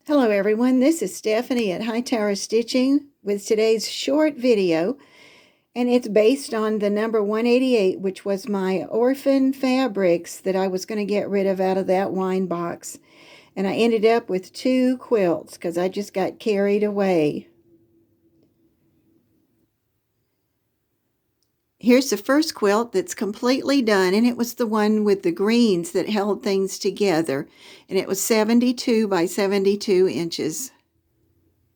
Hello everyone, this is Stephanie at Hightower Stitching with today's short video, and it's based on the number 188, which was my Orphan fabrics that I was going to get rid of out of that wine box. And I ended up with 2 quilts because I just got carried away. Here's the first quilt that's completely done, and it was the one with the greens that held things together, and it was 72 by 72 inches.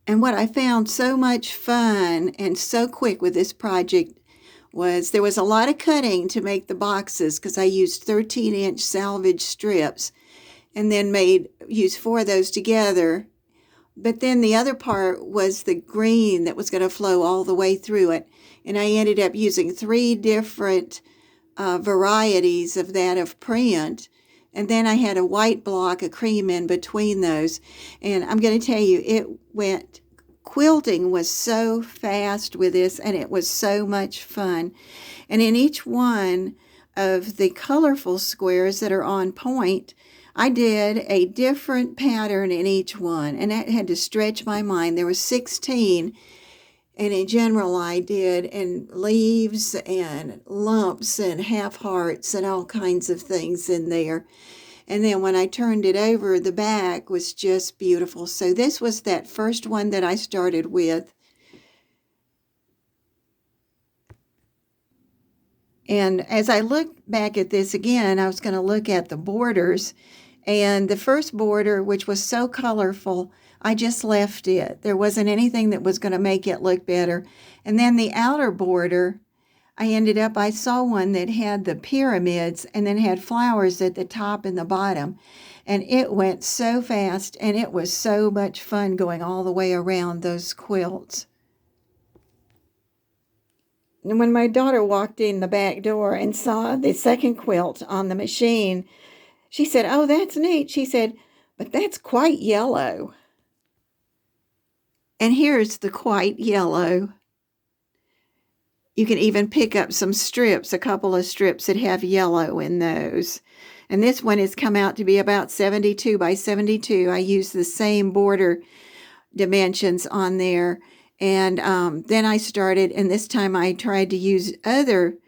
And what I found so much fun and so quick with this project was there was a lot of cutting to make the boxes because I used 13-inch salvage strips and then used 4 of those together. But then the other part was the green that was going to flow all the way through it. And I ended up using 3 different varieties of that of print. And then I had a white block of cream in between those. And I'm going to tell you, quilting was so fast with this, and it was so much fun. And in each one of the colorful squares that are on point, I did a different pattern in each one, and that had to stretch my mind. There were 16, and in general I did, and leaves and lumps and half hearts and all kinds of things in there. And then when I turned it over, the back was just beautiful. So this was that first one that I started with. And as I look back at this again, I was going to look at the borders. And the first border, which was so colorful, I just left it. There wasn't anything that was going to make it look better. And then the outer border, I saw one that had the pyramids and then had flowers at the top and the bottom. And it went so fast, and it was so much fun going all the way around those quilts. And when my daughter walked in the back door and saw the second quilt on the machine, she said, "Oh, that's neat." She said, "But that's quite yellow." And here's the quite yellow. You can even pick up some strips, a couple of strips that have yellow in those. And this one has come out to be about 72 by 72. I used the same border dimensions on there. And then I started, and this time I tried to use other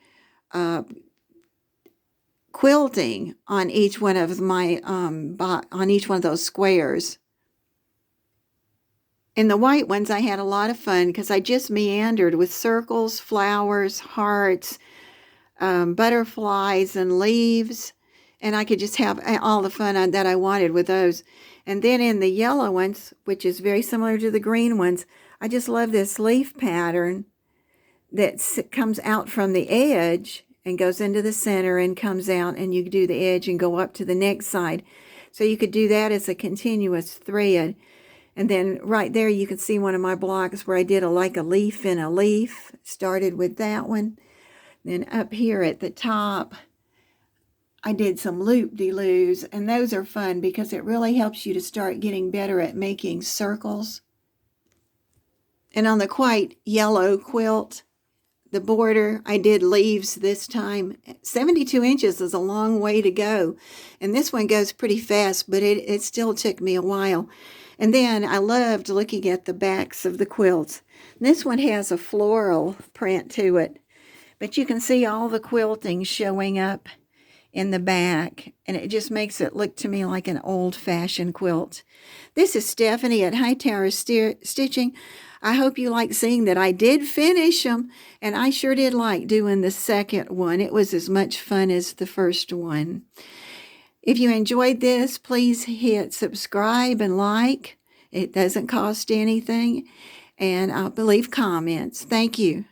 quilting on each one of my on each one of those squares. In the white ones, I had a lot of fun because I just meandered with circles, flowers, hearts, butterflies, and leaves, and I could just have all the fun that I wanted with those. And then in the yellow ones, which is very similar to the green ones, I just love this leaf pattern that comes out from the edge and goes into the center and comes out, and you do the edge and go up to the next side. So you could do that as a continuous thread. And then right there you can see one of my blocks where I did like a leaf in a leaf. Started with that one. Then up here at the top, I did some loop-de-loos, and those are fun because it really helps you to start getting better at making circles. And on the quite yellow quilt, the border, I did leaves this time. 72 inches is a long way to go. And this one goes pretty fast, but it still took me a while. And then I loved looking at the backs of the quilts. This one has a floral print to it, but you can see all the quilting showing up in the back, and it just makes it look to me like an old-fashioned quilt. This is Stephanie at Hightower Stitching. I hope you like seeing that I did finish them, and I sure did like doing the second one. It was as much fun as the first one. If you enjoyed this, please hit subscribe and like. It doesn't cost anything. And leave comments. Thank you.